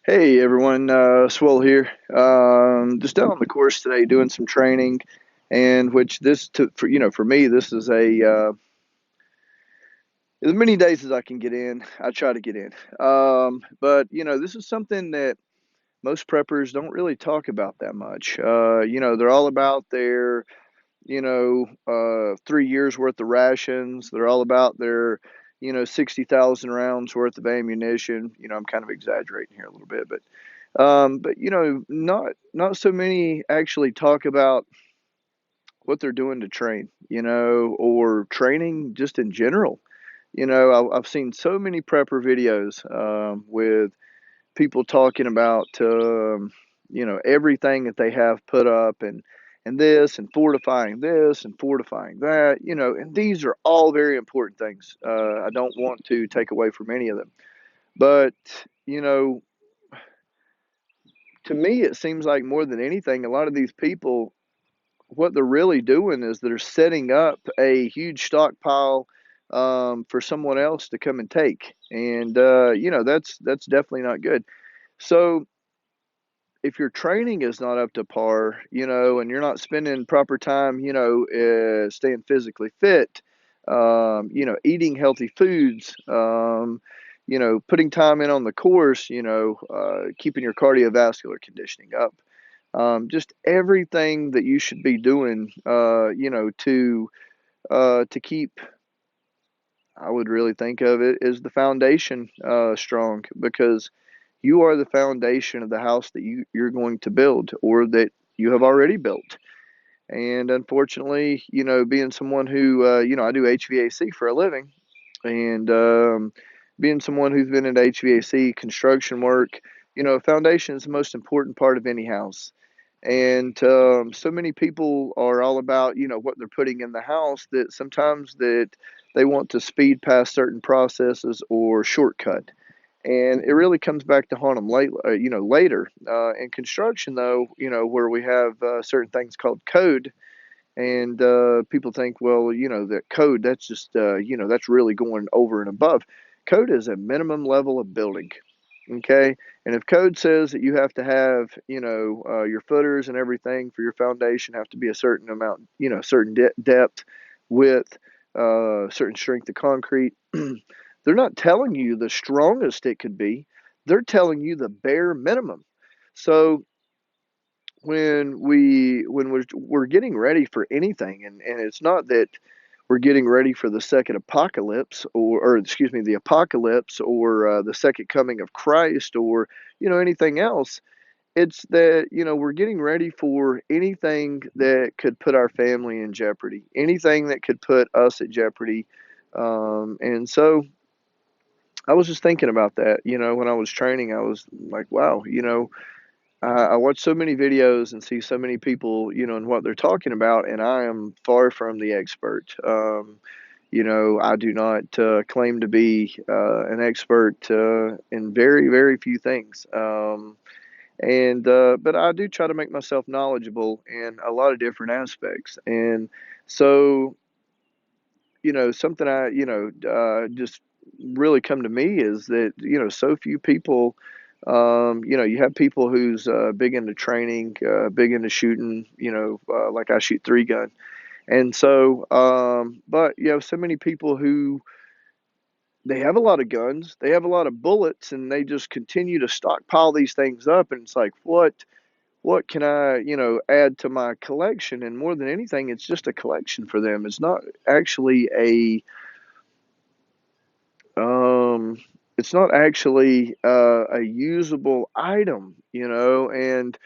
Hey everyone, Swell here. Just down on the course today, doing some training, and which this to for for me this is as many days as I can get in. I try to get in, but this is something that most preppers don't really talk about that much. They're all about their 3 years worth of rations. They're all about their 60,000 rounds worth of ammunition. I'm kind of exaggerating here a little bit, but not so many actually talk about what they're doing to train, or training just in general. I've seen so many prepper videos with people talking about everything that they have put up and this and fortifying that, and these are all very important things. I don't want to take away from any of them, but you know to me, it seems like more than anything, a lot of these people, what they're really doing is they're setting up a huge stockpile for someone else to come and take, and that's definitely not good. So if your training is not up to par, and you're not spending proper time, staying physically fit, eating healthy foods, putting time in on the course, keeping your cardiovascular conditioning up, just everything that you should be doing, to keep. I would really think of it as the foundation strong, because you are the foundation of the house that you're going to build or that you have already built. And unfortunately, being someone who, I do HVAC for a living, and being someone who's been into HVAC construction work, foundation is the most important part of any house. And so many people are all about, what they're putting in the house, that sometimes that they want to speed past certain processes or shortcut, and it really comes back to haunt them later. In construction, though, where we have certain things called code, and people think, well, that code, that's just, that's really going over and above. Code is a minimum level of building. Okay, and if code says that you have to have, your footers and everything for your foundation have to be a certain amount, certain depth, width, certain strength of concrete, they're not telling you the strongest it could be. They're telling you the bare minimum. So when we're getting ready for anything, and it's not that we're getting ready for the second apocalypse, or excuse me, the apocalypse, or the second coming of Christ, or anything else. It's that we're getting ready for anything that could put our family in jeopardy, anything that could put us at jeopardy. And so I was just thinking about that. When I was training, I was like, wow, I watch so many videos and see so many people, and what they're talking about, and I am far from the expert. I do not claim to be an expert in very, very few things. And But I do try to make myself knowledgeable in a lot of different aspects. And so, something I, just really come to me is that, so few people, you have people who's big into training, big into shooting, like I shoot three gun. And so, but you have so many people who they have a lot of guns, they have a lot of bullets, and they just continue to stockpile these things up. And it's like, what can I, add to my collection? And more than anything, it's just a collection for them. It's not actually um, a usable item, and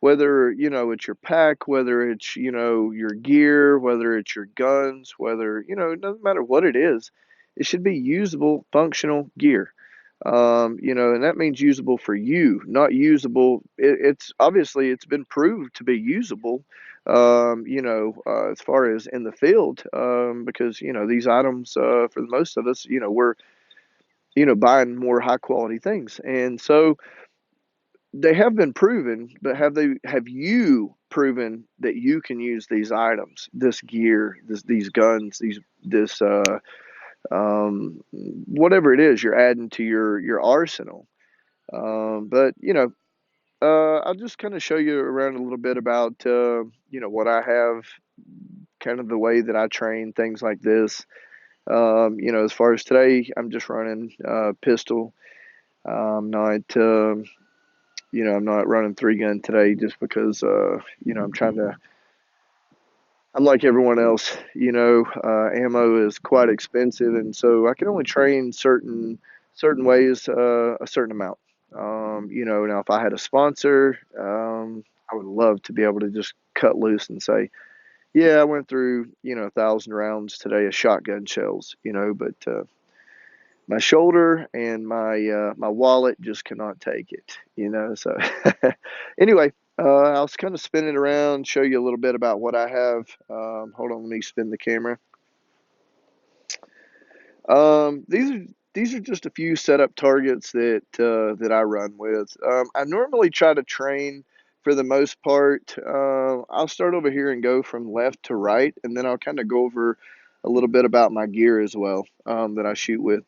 whether, it's your pack, whether it's, your gear, whether it's your guns, whether, it doesn't matter what it is, it should be usable, functional gear. And that means usable for you, not usable. It's obviously it's been proved to be usable, as far as in the field, because, these items, for the most of us, we're, buying more high quality things. And so they have been proven, but have you proven that you can use these items, this gear, these guns, this whatever it is you're adding to your arsenal? But I'll just kind of show you around a little bit about what I have, kind of the way that I train, things like this. As far as today, I'm just running pistol. I'm not I'm not running three gun today just because I'm like everyone else. Ammo is quite expensive, and so I can only train certain ways, a certain amount. Now if I had a sponsor, I would love to be able to just cut loose and say, yeah, I went through 1,000 rounds today of shotgun shells. But my shoulder and my wallet just cannot take it. So anyway, I'll kind of spin it around, show you a little bit about what I have. Hold on, let me spin the camera. These are just a few setup targets that I run with. I normally try to train for the most part. I'll start over here and go from left to right, and then I'll kind of go over a little bit about my gear as well, that I shoot with.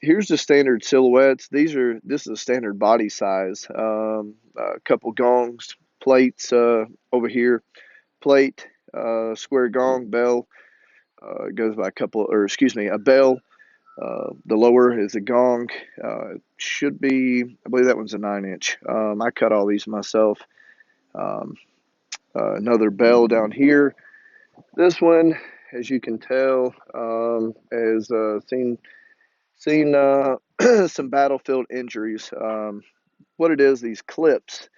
Here's the standard silhouettes. This is a standard body size. A couple gongs, plates over here, plate, square gong, bell. It goes by a bell. The lower is a gong. Should be, I believe that one's a 9 inch. I cut all these myself. Um, Another bell down here. This one, as you can tell, has seen some battlefield injuries. What it is, these clips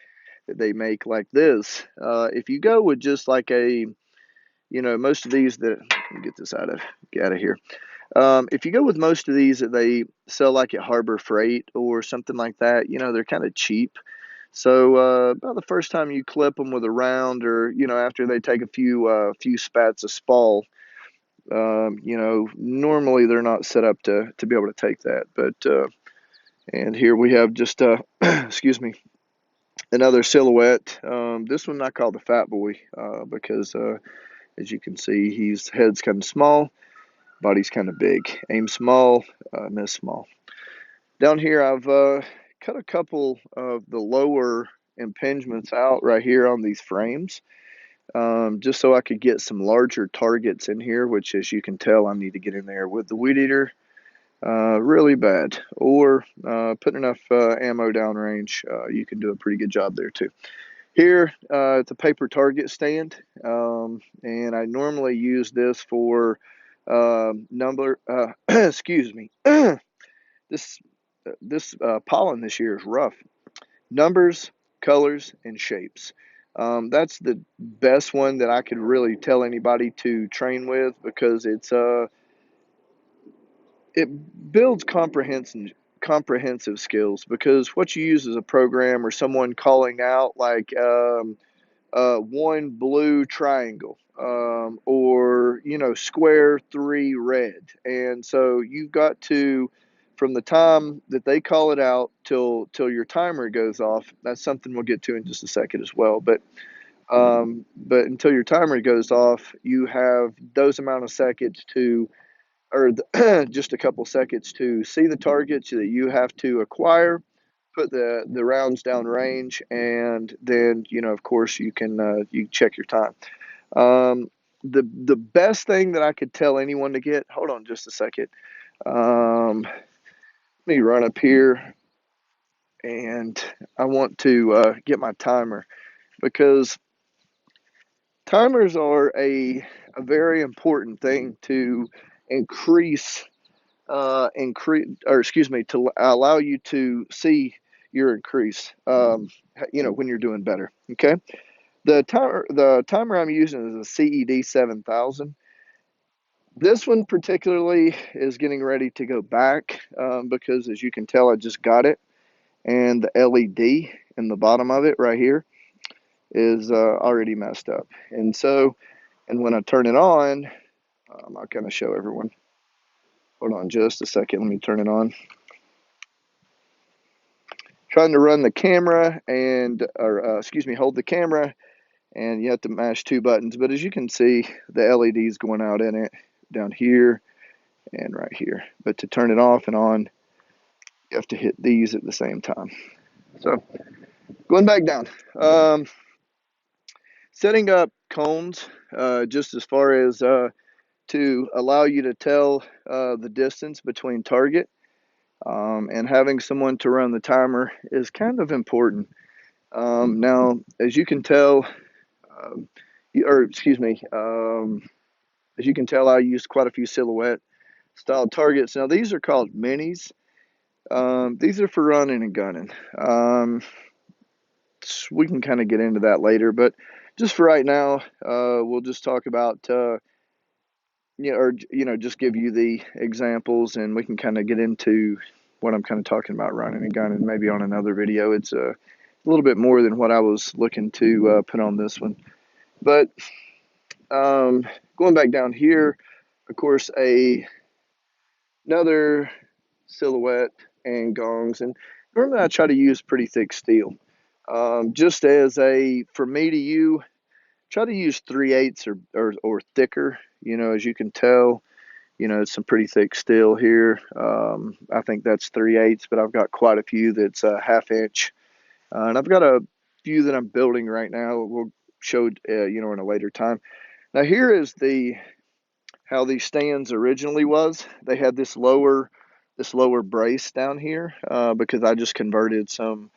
that they make like this. If you go with just like most of these that, let me get out of here. If you go with most of these that they sell like at Harbor Freight or something like that, they're kind of cheap. So about the first time you clip them with a round, or after they take a few spats of spall, normally they're not set up to be able to take that. But and here we have just excuse me, another silhouette. This one I call the Fat Boy because as you can see, his head's kind of small, body's kind of big. Aim small, miss small. Down here, I've cut a couple of the lower impingements out right here on these frames, just so I could get some larger targets in here, which, as you can tell, I need to get in there with the weed eater really bad, or put enough ammo downrange. You can do a pretty good job there too. Here, it's a paper target stand, and I normally use this for excuse me. This pollen this year is rough. Numbers, colors, and shapes. That's the best one that I could really tell anybody to train with, because it builds comprehensive skills, because what you use as a program or someone calling out like one blue triangle, or square three red, and so you've got to, from the time that they call it out till your timer goes off. That's something we'll get to in just a second as well, but until your timer goes off, you have those amount of seconds to, just a couple seconds to see the targets that you have to acquire, put the rounds down range, and then of course you check your time. Um, the best thing that I could tell anyone to get. Hold on just a second. Let me run up here, and I want to get my timer, because timers are a very important thing to increase or excuse me, to allow you to see your increase, when you're doing better. Okay. The timer I'm using is a CED 7000. This one particularly is getting ready to go back, because, as you can tell, I just got it, and the LED in the bottom of it right here is already messed up. And when I turn it on, I'll kind of show everyone. Hold on just a second. Let me turn it on. Trying to run the camera or excuse me, hold the camera, and you have to mash two buttons. But as you can see, the LED's going out in it down here and right here. But to turn it off and on, You have to hit these at the same time. So going back down, setting up cones, just as far as to allow you to tell the distance between target, and having someone to run the timer is kind of important. Now, as you can tell, um, or excuse me, as you can tell, I used quite a few silhouette style targets. Now, these are called minis. These are for running and gunning. We can kind of get into that later, but just for right now, we'll just talk about, just give you the examples, and we can kind of get into what I'm kind of talking about running and gunning maybe on another video. It's a little bit more than what I was looking to put on this one. But going back down here, of course, another silhouette and gongs. And normally I try to use pretty thick steel. Just as for me to you, try to use 3/8 or thicker. As you can tell, it's some pretty thick steel here. I think that's 3/8, but I've got quite a few that's a 1/2 inch. And I've got a few that I'm building right now. We'll show, in a later time. Now here is how these stands originally was. They had this lower brace down here, because I just converted um,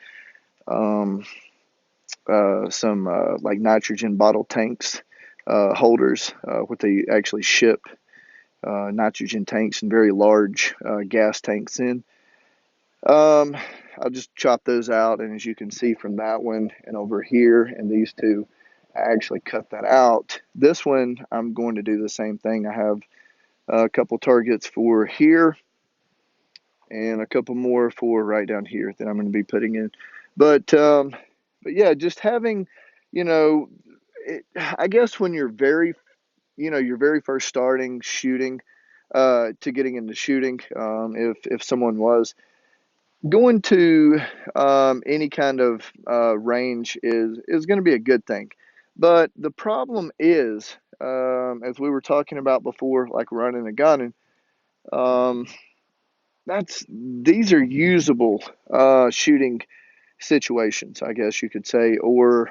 some like nitrogen bottle tanks, holders, what they actually ship nitrogen tanks and very large gas tanks in. I'll just chop those out, and as you can see from that one and over here and these two, I actually cut that out. This one, I'm going to do the same thing. I have a couple targets for here and a couple more for right down here that I'm going to be putting in. But yeah, just having, you know, I guess when you're very first starting shooting, to getting into shooting, if someone was going to any kind of range is going to be a good thing. But the problem is, as we were talking about before, like running and gunning, um, these are usable shooting situations, I guess you could say, or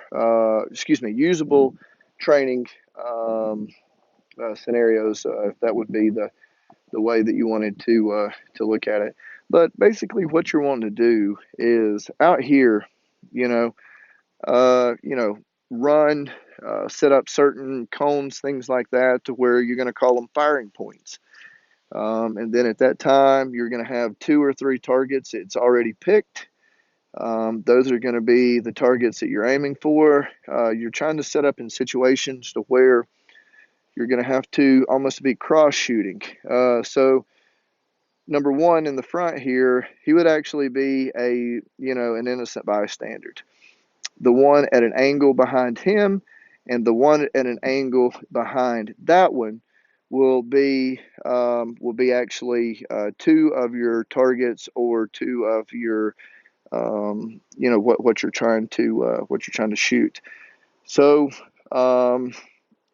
excuse me, usable training scenarios, if that would be the way that you wanted to look at it. But basically, what you're wanting to do is out here, you know, you know, run, set up certain cones, things like that, to where you're going to call them firing points. And then at that time, you're going to have 2 or 3 targets. It's already picked. Those are going to be the targets that you're aiming for. You're trying to set up in situations to where you're going to have to almost be cross shooting. So number one in the front here, he would actually be an innocent bystander. The one at an angle behind him and the one at an angle behind that one will be actually 2 of your targets, or 2 of your what you're trying to shoot. So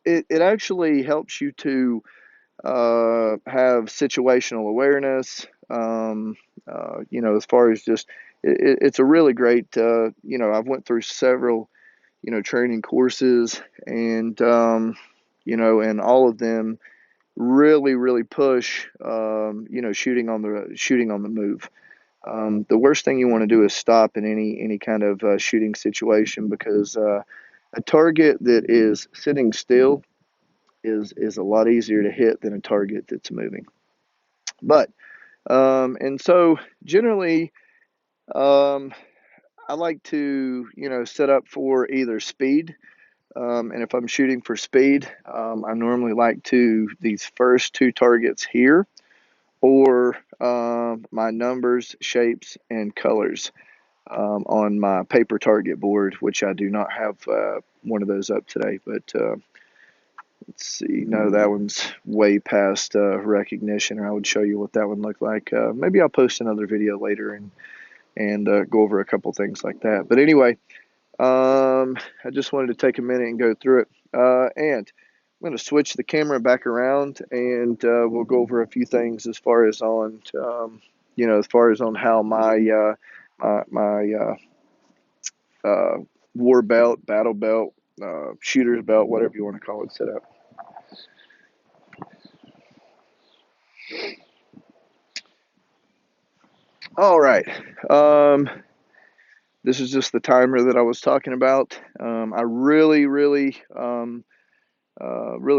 it actually helps you to have situational awareness. As far as just it's a really great. I've went through several training courses, and and all of them really push shooting on the move. The worst thing you want to do is stop in any kind of shooting situation, because a target that is sitting still is a lot easier to hit than a target that's moving. But and so generally, um, I like to set up for either speed. And if I'm shooting for speed, I normally like to these first 2 targets here, or my numbers, shapes, and colors on my paper target board, which I do not have one of those up today. But let's see. No, that one's way past recognition, or I would show you what that one looked like. Maybe I'll post another video later and go over a couple things like that. But anyway, I just wanted to take a minute and go through it. And I'm going to switch the camera back around, and we'll go over a few things as far as on as far as on how my uh, war belt, battle belt, shooter's belt, whatever you want to call it, set up. All right. Um, this is just the timer that I was talking about. I really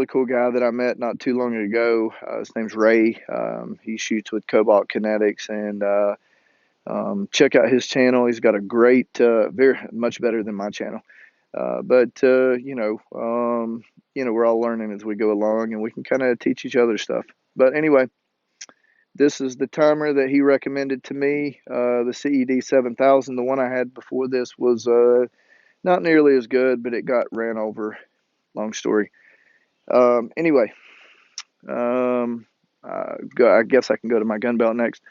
cool guy that I met not too long ago. His name's Ray. He shoots with Cobalt Kinetics, and check out his channel. He's got a great, very much better than my channel. But we're all learning as we go along, and we can kind of teach each other stuff. But anyway, this is the timer that he recommended to me. The CED 7000. The one I had before this was not nearly as good, but it got ran over. Long story. Anyway, I guess I can go to my gun belt next,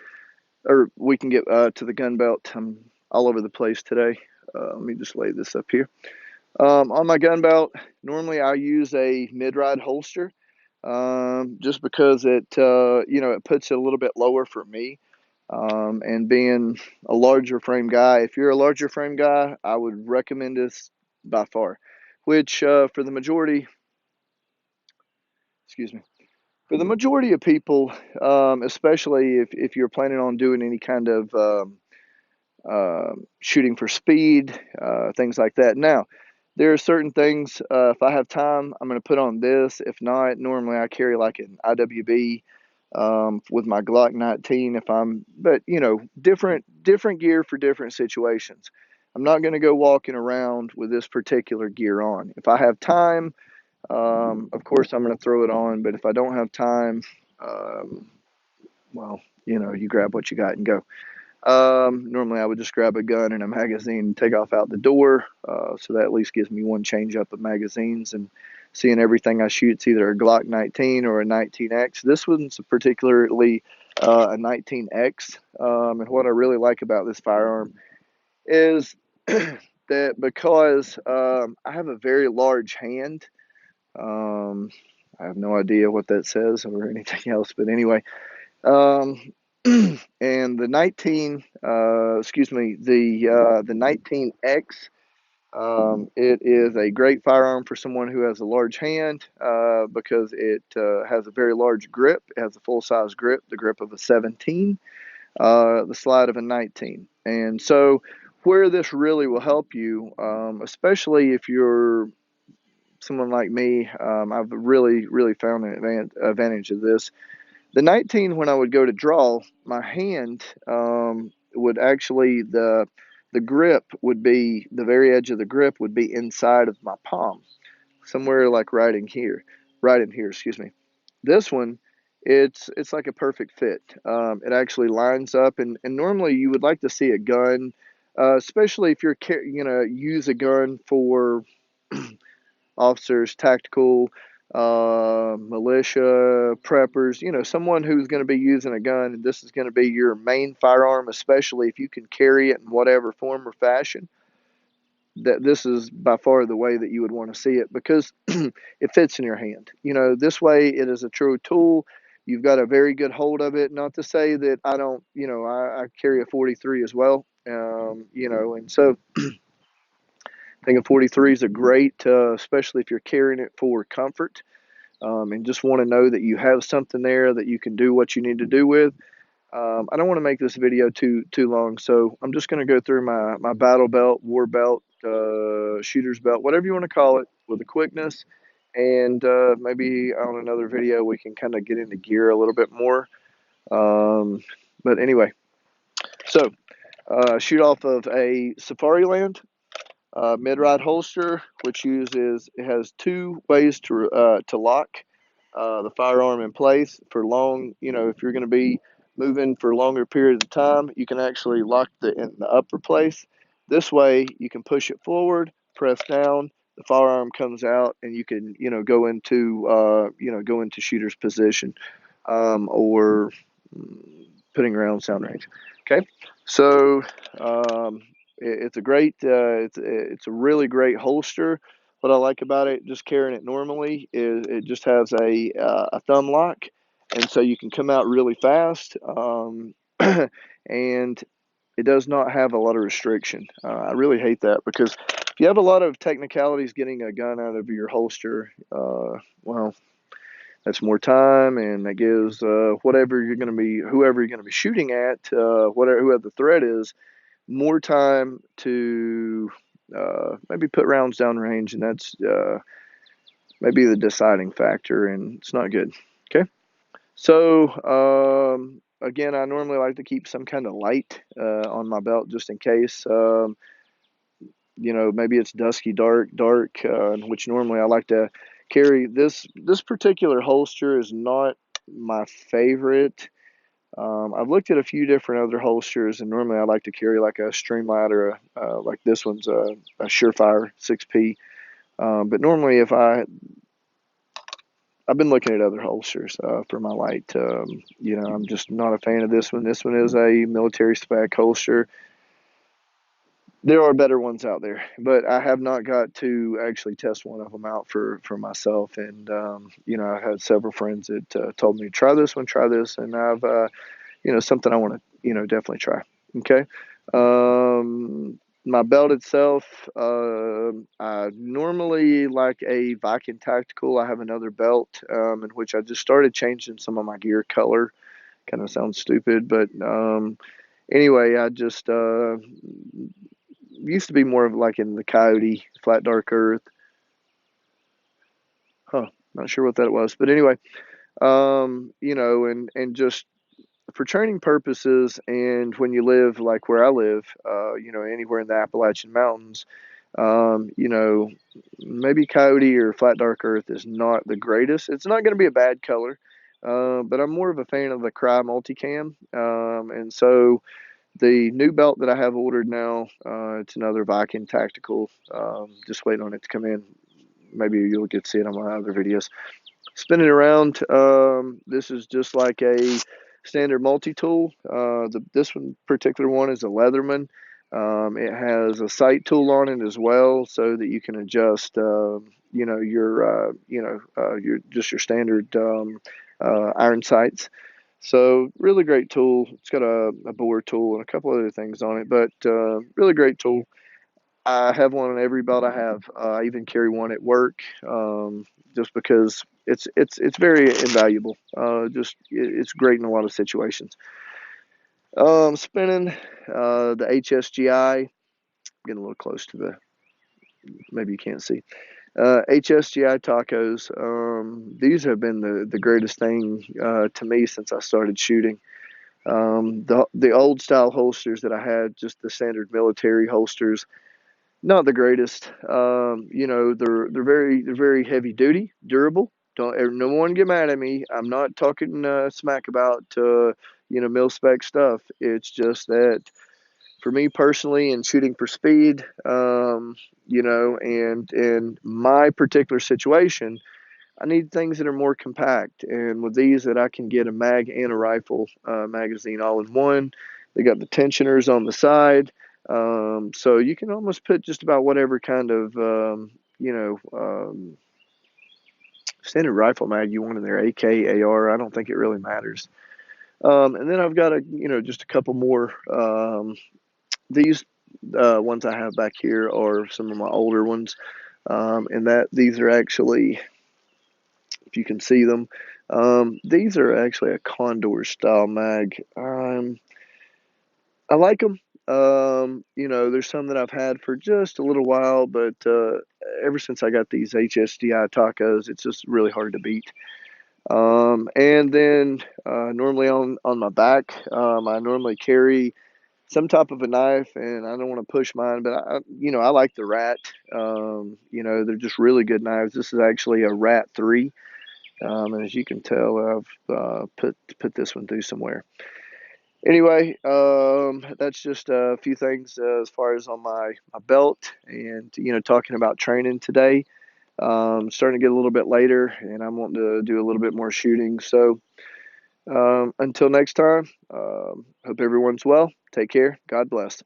or we can get to the gun belt. I'm all over the place today. Let me just lay this up here. On my gun belt, normally I use a mid-ride holster, just because it puts it a little bit lower for me. And being a larger frame guy, if you're a larger frame guy, I would recommend this by far. Which for the majority, excuse me, for the majority of people, especially if you're planning on doing any kind of shooting for speed, things like that. Now, there are certain things, if I have time, I'm going to put on this. If not, normally I carry like an IWB with my Glock 19 but different gear for different situations. I'm not going to go walking around with this particular gear on. If I have time, of course I'm going to throw it on, but if I don't have time, um, well, you grab what you got and go. Normally I would just grab a gun and a magazine and take off out the door. So that at least gives me one change up of magazines, and seeing everything I shoot's either a Glock 19 or a 19X. This one's particularly a 19X. And what I really like about this firearm is that because I have a very large hand, um, I have no idea what that says or anything else, but anyway, um, and the 19, excuse me, the 19X, it is a great firearm for someone who has a large hand, because it has a very large grip. It has a full size grip, the grip of a 17, the slide of a 19. And so, where this really will help you, especially if you're someone like me, I've really found an advantage of this. The 19, when I would go to draw, my hand would actually, the grip would be, the very edge of the grip would be inside of my palm, somewhere like right in here, excuse me. This one, it's like a perfect fit. It actually lines up, and normally you would like to see a gun, especially if you're use a gun for officers, tactical, militia, preppers, someone who's going to be using a gun, and this is going to be your main firearm, especially if you can carry it in whatever form or fashion. That this is by far the way that you would want to see it, because it fits in your hand. This way it is a true tool. You've got a very good hold of it. Not to say that I don't, I carry a 43 as well, and so I think a 43 is a great, especially if you're carrying it for comfort, and just want to know that you have something there that you can do what you need to do with. I don't want to make this video too long, so I'm just going to go through my battle belt, war belt, shooter's belt, whatever you want to call it, with a quickness, and maybe on another video we can kind of get into gear a little bit more. But anyway, so shoot off of a Safariland mid-ride holster, which it has two ways to lock the firearm in place for long. If you're going to be moving for longer periods of time, you can actually lock in the upper place. This way, you can push it forward, press down, the firearm comes out, and you can go into shooter's position, or putting around sound range. Okay, so um, it's a great, it's a really great holster. What I like about it, just carrying it normally, is it just has a thumb lock, and so you can come out really fast. and it does not have a lot of restriction. I really hate that because if you have a lot of technicalities getting a gun out of your holster, well, that's more time, and that gives whoever you're going to be shooting at, whoever the threat is, more time to maybe put rounds down range, and that's maybe the deciding factor, and it's not good. Okay, so again, I normally like to keep some kind of light on my belt just in case. Maybe it's dusky, dark, which normally I like to carry. This particular holster is not my favorite. I've looked at a few different other holsters, and normally I like to carry like a Streamlight or like this one's a Surefire 6P. But normally, I've been looking at other holsters for my light. I'm just not a fan of this one. This one is a military spec holster. There are better ones out there, but I have not got to actually test one of them out for myself. And I've had several friends that told me try this one, try this, and I've something I want to definitely try. Okay. My belt itself, I normally like a Viking Tactical. I have another belt in which I just started changing some of my gear color. Kind of sounds stupid, but anyway, I just used to be more of like in the Coyote, Flat Dark Earth. Huh, not sure what that was, but anyway, and just for training purposes, and when you live like where I live, anywhere in the Appalachian Mountains, maybe Coyote or Flat Dark Earth is not the greatest. It's not going to be a bad color, but I'm more of a fan of the Cry Multicam, and so the new belt that I have ordered now, it's another Viking Tactical. Just waiting on it to come in. Maybe you'll get to see it on my other videos. Spinning around, this is just like a standard multi-tool. This one particular one is a Leatherman. It has a sight tool on it as well, so that you can adjust, your standard iron sights. So really great tool. It's got a bore tool and a couple other things on it, but really great tool. I have one on every belt I have. I even carry one at work, just because it's very invaluable. It's great in a lot of situations. Spinning the HSGI. Getting a little close to the. Maybe you can't see. HSGI tacos. These have been the greatest thing to me since I started shooting. The old style holsters that I had, just the standard military holsters, not the greatest. They're very heavy duty, durable. Don't no one get mad at me. I'm not talking smack about mil spec stuff. It's just that for me personally, and shooting for speed, and in my particular situation, I need things that are more compact. And with these, that I can get a mag and a rifle magazine all in one. They got the tensioners on the side, so you can almost put just about whatever kind of standard rifle mag you want in there. AK, AR. I don't think it really matters. And then I've got just a couple more. These ones I have back here are some of my older ones, and that these are actually, if you can see them, these are actually a Condor style mag. I like them. There's some that I've had for just a little while, but ever since I got these HSDI tacos, it's just really hard to beat. And then normally on my back, I normally carry some type of a knife, and I don't want to push mine, but I like the Rat. They're just really good knives. This is actually a Rat 3. And as you can tell, I've put this one through somewhere. Anyway, that's just a few things as far as on my belt, and talking about training today. Starting to get a little bit later, and I'm wanting to do a little bit more shooting. So until next time, hope everyone's well. Take care. God bless.